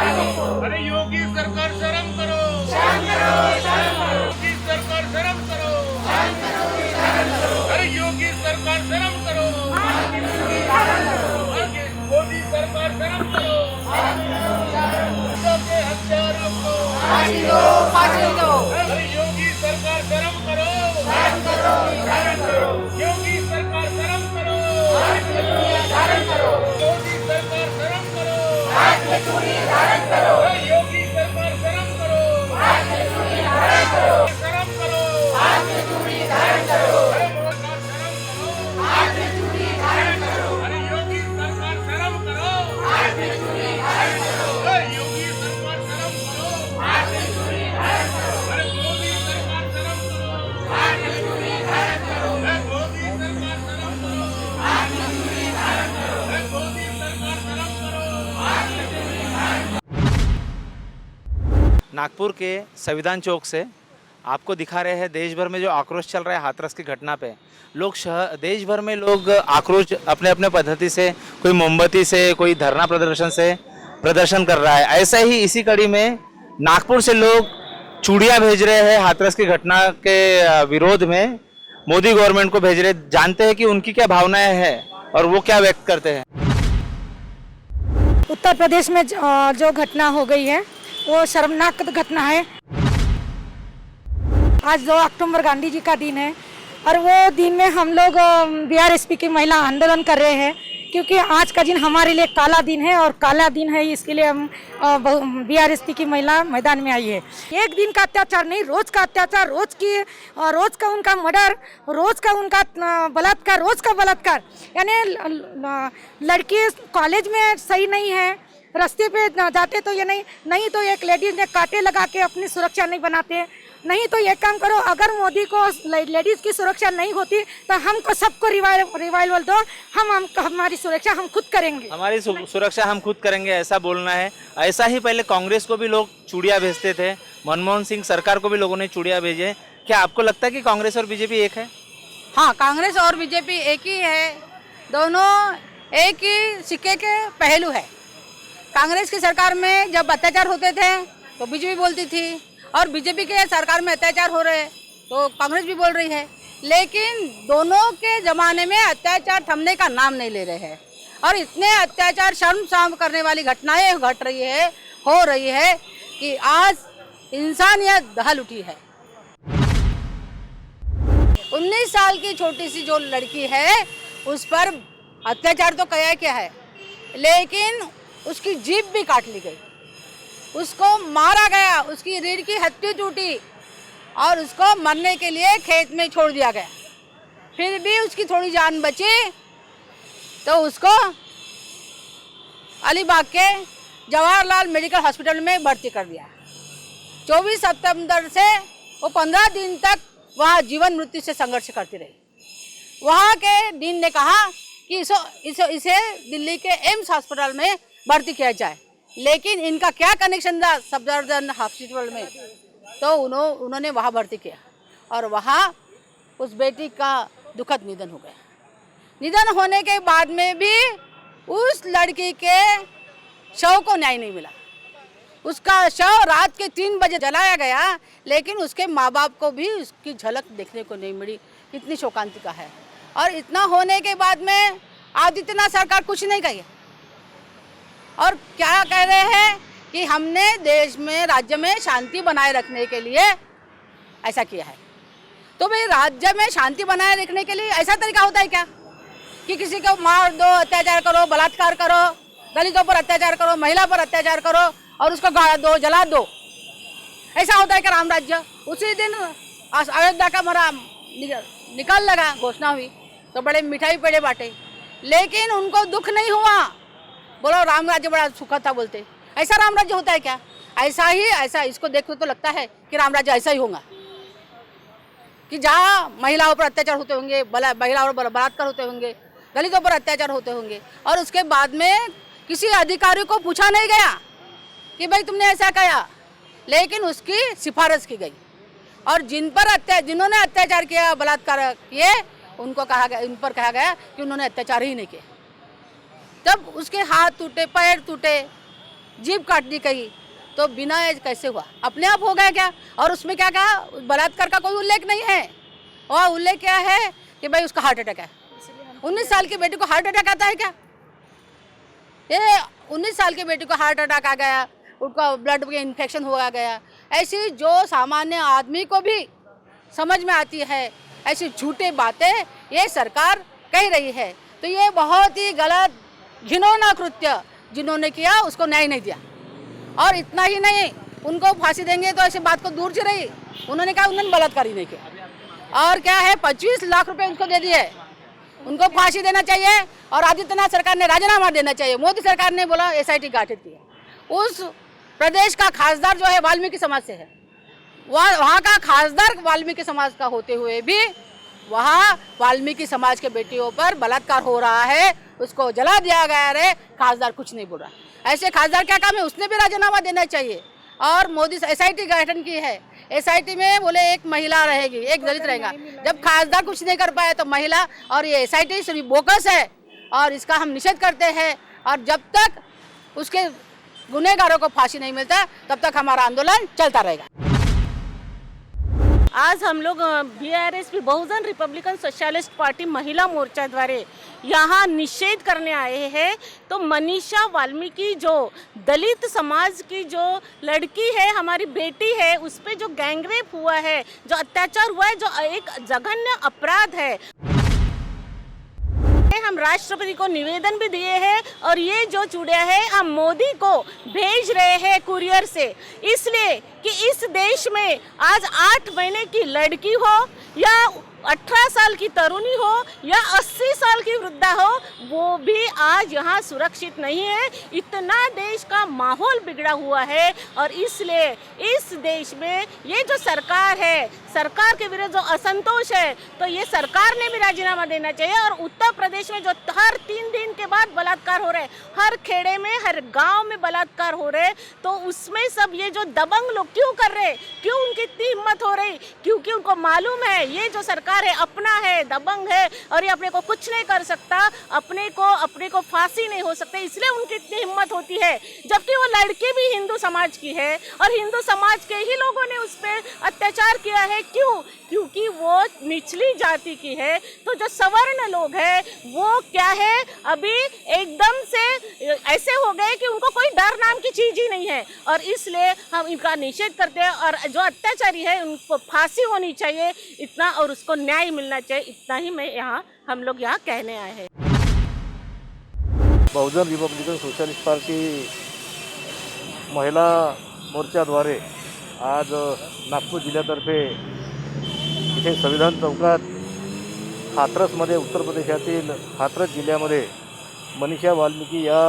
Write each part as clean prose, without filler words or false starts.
अरे योगी सरकार शर्म करो, योगी सरकार शर्म करो, अरे योगी सरकार शर्म करो, मोदी सरकार शर्म करो, के हत्यारों को फांसी दो, अरे योगी सरकार शर्म करो, योगी सरकार शर्म करो, मोदी सरकार शर्म करो, योगी सरकार शर्म करो, शर्म करो, अरे योगी सरकार शर्म करो, योगी सरकार शर्म करो, अरे मोदी सरकार शर्म करो, मोदी सरकार शर्म करो, मोदी सरकार शर्म करो। नागपुर के संविधान चौक से आपको दिखा रहे हैं देश भर में जो आक्रोश चल रहा है हाथरस की घटना पे। लोग देश भर में लोग आक्रोश अपने अपने पद्धति से, कोई मोमबत्ती से, कोई धरना प्रदर्शन से प्रदर्शन कर रहा है। ऐसा ही इसी कड़ी में नागपुर से लोग चूड़ियाँ भेज रहे हैं हाथरस की घटना के विरोध में, मोदी गवर्नमेंट को भेज रहे। जानते हैं कि उनकी क्या भावनाएं हैं और वो क्या व्यक्त करते हैं। उत्तर प्रदेश में जो घटना हो गई है वो शर्मनाक घटना है। आज 2 अक्टूबर गांधी जी का दिन है और वो दिन में हम लोग बीआरएसपी की महिला आंदोलन कर रहे हैं, क्योंकि आज का दिन हमारे लिए काला दिन है और काला दिन है, इसके लिए हम बीआरएसपी की महिला मैदान में आई है। एक दिन का अत्याचार नहीं, रोज का अत्याचार, रोज का उनका मर्डर, रोज का उनका बलात्कार, रोज का बलात्कार। यानी लड़की कॉलेज में सही नहीं है, रास्ते पे जाते तो ये नहीं तो एक लेडीज ने कांटे लगा के अपनी सुरक्षा नहीं बनाते। नहीं तो एक काम करो, अगर मोदी को लेडीज की सुरक्षा नहीं होती तो हमको सबको रिवाइवल दो, हमारी सुरक्षा हम खुद करेंगे, हमारी सुरक्षा हम खुद करेंगे, ऐसा बोलना है। ऐसा ही पहले कांग्रेस को भी लोग चूड़ियाँ भेजते थे, मनमोहन सिंह सरकार को भी लोगों ने चूड़ियाँ भेजे। क्या आपको लगता है कि कांग्रेस और बीजेपी एक है? हाँ, कांग्रेस और बीजेपी एक ही है, दोनों एक ही सिक्के के पहलू है। कांग्रेस की सरकार में जब अत्याचार होते थे तो बीजेपी बोलती थी, और बीजेपी के सरकार में अत्याचार हो रहे तो कांग्रेस भी बोल रही है। लेकिन दोनों के ज़माने में अत्याचार थमने का नाम नहीं ले रहे हैं, और इतने अत्याचार शर्मसार करने वाली घटनाएं हो रही है कि आज इंसानियत दहल उठी है। 19 साल की छोटी सी जो लड़की है उस पर अत्याचार तो क्या है, लेकिन उसकी जीभ भी काट ली गई, उसको मारा गया, उसकी रीढ़ की हड्डी टूटी और उसको मरने के लिए खेत में छोड़ दिया गया। फिर भी उसकी थोड़ी जान बची तो उसको अलीबाग के जवाहरलाल मेडिकल हॉस्पिटल में भर्ती कर दिया। 24 सितंबर से वो 15 दिन तक वहाँ जीवन मृत्यु से संघर्ष करती रही। वहाँ के डीन ने कहा कि इसे दिल्ली के एम्स हॉस्पिटल में भर्ती किया जाए, लेकिन इनका क्या कनेक्शन था सफदरजंग हॉस्पिटल में, तो उन्होंने वहाँ भर्ती किया और वहाँ उस बेटी का दुखद निधन हो गया। निधन होने के बाद में भी उस लड़की के शव को न्याय नहीं मिला। उसका शव रात के 3 बजे जलाया गया, लेकिन उसके माँ बाप को भी उसकी झलक देखने को नहीं मिली। इतनी शोकांतिका है। और इतना होने के बाद में आदित्यनाथ सरकार कुछ नहीं कही, और क्या कह रहे हैं कि हमने देश में, राज्य में शांति बनाए रखने के लिए ऐसा किया है। तो भाई राज्य में शांति बनाए रखने के लिए ऐसा तरीका होता है क्या कि किसी को मार दो, अत्याचार करो, बलात्कार करो, दलितों पर अत्याचार करो, महिला पर अत्याचार करो और उसको गाड़ दो, जला दो? ऐसा होता है क्या राम राज्य? उसी दिन अयोध्या का मरा निकल लगा, घोषणा हुई तो बड़े मिठाई पेड़े बांटे, लेकिन उनको दुख नहीं हुआ। बोलो राम राज्य बड़ा सुखद था बोलते, ऐसा राम राज्य होता है क्या? ऐसा इसको देखो तो लगता है कि राम राज्य ऐसा ही होगा कि जहाँ महिलाओं पर अत्याचार होते होंगे, महिलाओं पर बलात्कार होते होंगे, दलितों पर अत्याचार होते होंगे, और उसके बाद में किसी अधिकारी को पूछा नहीं गया कि भाई तुमने ऐसा किया, लेकिन उसकी सिफारिश की गई। और जिन्होंने अत्याचार किया, बलात्कार किए, उनको कहा गया, इन पर कहा गया कि उन्होंने अत्याचार ही नहीं किया। तब उसके हाथ टूटे, पैर टूटे, जीभ काट दी कहीं, तो बिना एज कैसे हुआ? अपने आप हो गया क्या? और उसमें क्या कहा? बलात्कार का कोई उल्लेख नहीं है। और उल्लेख क्या है कि भाई उसका हार्ट अटैक है। 19 साल की बेटी को हार्ट अटैक आता है क्या? ये 19 साल की बेटी को हार्ट अटैक आ गया, उनका ब्लड में इन्फेक्शन हुआ गया, ऐसी जो सामान्य आदमी को भी समझ में आती है, ऐसी झूठी बातें ये सरकार कह रही है। तो ये बहुत ही गलत घिनौना कृत्य जिन्होंने किया, उसको न्याय नहीं दिया। और इतना ही नहीं, उनको फांसी देंगे तो ऐसी बात को दूर से रही, उन्होंने कहा उन्होंने बलात्कार ही नहीं किया। और क्या है, 25 लाख रुपए उनको दे दिए। उनको फांसी देना चाहिए और आदित्यनाथ सरकार ने राजीनामा देना चाहिए। मोदी सरकार ने बोला SIT गठित किया। उस प्रदेश का खासदार जो है वाल्मीकि समाज से है, वहाँ का खासदार वाल्मीकि समाज का होते हुए भी वहाँ वाल्मीकि समाज के बेटियों पर बलात्कार हो रहा है, उसको जला दिया गया है। खासदार कुछ नहीं बोल रहा। ऐसे खासदार क्या काम है? उसने भी राजीनामा देना चाहिए। और मोदी SIT गठन की है, SIT में बोले एक महिला रहेगी, एक दलित रहेगा। जब खासदार कुछ नहीं कर पाए तो महिला, और ये SIT सिर्फ बोगस है और इसका हम निषेध करते हैं। और जब तक उसके गुनहगारों को फांसी नहीं मिलता तब तक हमारा आंदोलन चलता रहेगा। आज हम लोग BRSP बहुजन रिपब्लिकन सोशलिस्ट पार्टी महिला मोर्चा द्वारे यहाँ निषेध करने आए हैं। तो मनीषा वाल्मीकि जो दलित समाज की जो लड़की है, हमारी बेटी है, उस पर जो गैंगरेप हुआ है, जो अत्याचार हुआ है, जो एक जघन्य अपराध है, हम राष्ट्रपति को निवेदन भी दिए हैं। और ये जो चूड़िया है हम मोदी को भेज रहे हैं कुरियर से, इसलिए कि इस देश में आज 8 महीने की लड़की हो या 18 साल की तरुणी हो या 80 साल की वृद्धा हो, वो भी आज यहाँ सुरक्षित नहीं है। इतना देश का माहौल बिगड़ा हुआ है और इसलिए इस देश में ये जो सरकार है, सरकार के विरुद्ध जो असंतोष है, तो ये सरकार ने भी राजीनामा देना चाहिए। और उत्तर प्रदेश में जो हर 3 दिन के बाद बलात्कार हो रहे हैं, हर खेड़े में, हर गांव में बलात्कार हो रहे हैं, तो उसमें सब ये जो दबंग लोग क्यों कर रहे हैं? क्यों उनकी इतनी हिम्मत हो रही? क्योंकि उनको मालूम है ये जो सरकार है अपना है, दबंग है और ये अपने को कुछ नहीं कर सकता, अपने को फांसी नहीं हो सकती, इसलिए उनकी इतनी हिम्मत होती है। जबकि वो लड़की भी हिंदू समाज की है और हिंदू समाज के ही लोगों ने उस पर अत्याचार किया है। क्यों? क्योंकि वो निचली जाति की है। तो जो सवर्ण लोग हैं वो क्या है, अभी एकदम से ऐसे हो गए कि उनको कोई डर नाम की चीज ही नहीं है। और इसलिए हम इनका निषेध करते हैं और जो अत्याचारी है उनको फांसी होनी चाहिए, इतना, और उसको न्याय मिलना चाहिए, इतना ही हम लोग यहाँ कहने आए हैं। बहुजन रिपब्लिकन सोशलिस्ट पार्टी महिला मोर्चाद्वारे आज नागपूर जिल्ह्यातर्फे इथे संविधान चौकात हाथरसमध्ये, उत्तर प्रदेशातील हाथरस जिल्ह्यामध्ये मनीषा वाल्मीकि या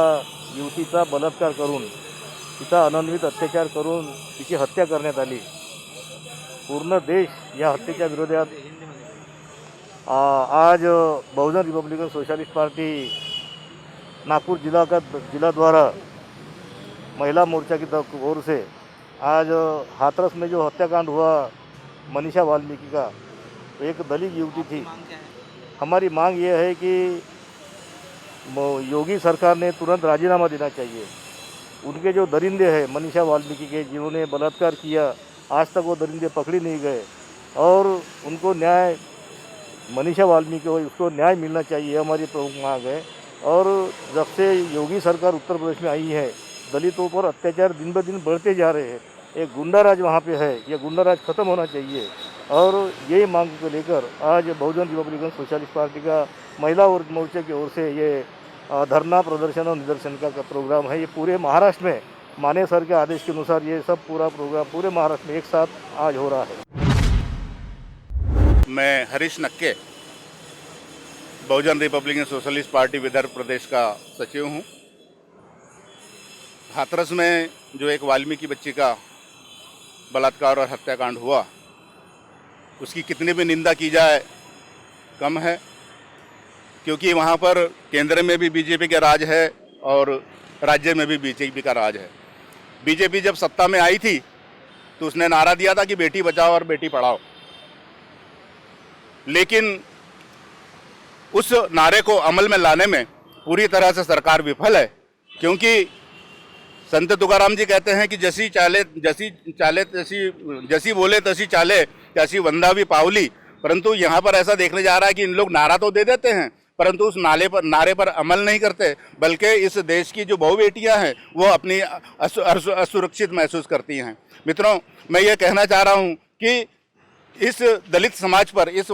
युवतीचा बलात्कार करून, तिचा अनन्वित अत्याचार करून तिची हत्या करण्यात आली। पूर्ण देश या हत्येच्या विरोधात आज बहुजन रिपब्लिकन सोशलिस्ट पार्टी नागपुर जिला द्वारा महिला मोर्चा की ओर से आज हाथरस में जो हत्याकांड हुआ मनीषा वाल्मीकि का, तो एक दलित युवती थी। हमारी मांग ये है कि योगी सरकार ने तुरंत राजीनामा देना चाहिए। उनके जो दरिंदे हैं मनीषा वाल्मीकि के, जिन्होंने बलात्कार किया, आज तक वो दरिंदे पकड़े नहीं गए और उनको न्याय, मनीषा वाल्मीकि को उसको न्याय मिलना चाहिए, हमारी प्रमुख मांग है। और जब से योगी सरकार उत्तर प्रदेश में आई है, दलितों पर अत्याचार दिन ब दिन बढ़ते जा रहे हैं। एक गुंडाराज वहाँ पे है, ये गुंडाराज ख़त्म होना चाहिए। और यही मांग को लेकर आज बहुजन रिपब्लिकन सोशलिस्ट पार्टी का महिला मोर्चे की ओर से ये धरना, प्रदर्शन और निदर्शन का प्रोग्राम है। ये पूरे महाराष्ट्र में माने सर के आदेश के अनुसार ये सब पूरा प्रोग्राम पूरे महाराष्ट्र में एक साथ आज हो रहा है। मैं हरीश नक्के, बहुजन रिपब्लिकन सोशलिस्ट पार्टी विदर्भ प्रदेश का सचिव हूँ। हाथरस में जो एक वाल्मीकि बच्ची का बलात्कार और हत्याकांड हुआ, उसकी कितनी भी निंदा की जाए कम है, क्योंकि वहाँ पर केंद्र में भी बीजेपी का राज है और राज्य में भी बीजेपी का राज है। बीजेपी जब सत्ता में आई थी तो उसने नारा दिया था कि बेटी बचाओ और बेटी पढ़ाओ, लेकिन उस नारे को अमल में लाने में पूरी तरह से सरकार विफल है। क्योंकि संत तुकाराम जी कहते हैं कि जैसी बोले तैसी चाले, तैसी वंदा भी पावली। परंतु यहाँ पर ऐसा देखने जा रहा है कि इन लोग नारा तो दे देते हैं परंतु उस नारे पर अमल नहीं करते, बल्कि इस देश की जो बहु बेटियाँ हैं वो अपनी असुरक्षित महसूस करती हैं। मित्रों, मैं ये कहना चाह रहा हूँ कि इस दलित समाज पर, इस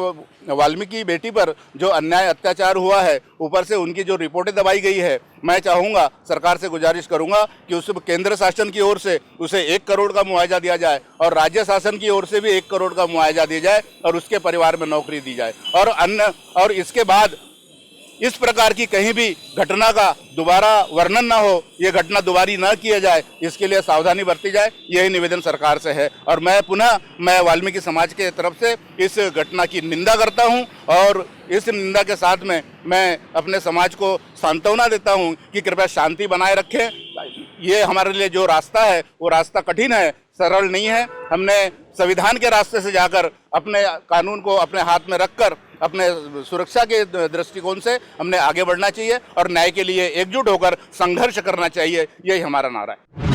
वाल्मीकि बेटी पर जो अन्याय अत्याचार हुआ है, ऊपर से उनकी जो रिपोर्टें दबाई गई है, मैं चाहूँगा, सरकार से गुजारिश करूँगा कि उस केंद्र शासन की ओर से उसे 1 करोड़ का मुआवजा दिया जाए और राज्य शासन की ओर से भी 1 करोड़ का मुआवजा दिया जाए और उसके परिवार में नौकरी दी जाए। और इसके बाद इस प्रकार की कहीं भी घटना का दोबारा वर्णन ना हो, ये घटना दोबारी ना किया जाए, इसके लिए सावधानी बरती जाए, यही निवेदन सरकार से है। और मैं वाल्मीकि समाज के तरफ से इस घटना की निंदा करता हूं और इस निंदा के साथ में मैं अपने समाज को सांत्वना देता हूं कि कृपया शांति बनाए रखें। ये हमारे लिए जो रास्ता है वो रास्ता कठिन है, सरल नहीं है। हमने संविधान के रास्ते से जाकर अपने कानून को अपने हाथ में रखकर अपने सुरक्षा के दृष्टिकोण से हमने आगे बढ़ना चाहिए और न्याय के लिए एकजुट होकर संघर्ष करना चाहिए, यही हमारा नारा है।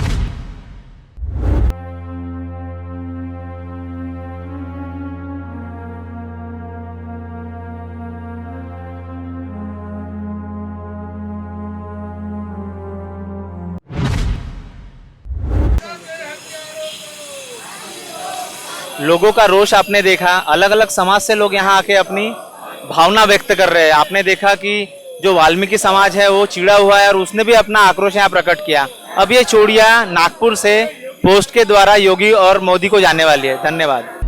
लोगों का रोष आपने देखा, अलग अलग समाज से लोग यहाँ आके अपनी भावना व्यक्त कर रहे हैं। आपने देखा कि जो वाल्मीकि समाज है वो चिढ़ा हुआ है और उसने भी अपना आक्रोश यहाँ प्रकट किया। अब ये चूड़ियाँ नागपुर से पोस्ट के द्वारा योगी और मोदी को जाने वाली है। धन्यवाद।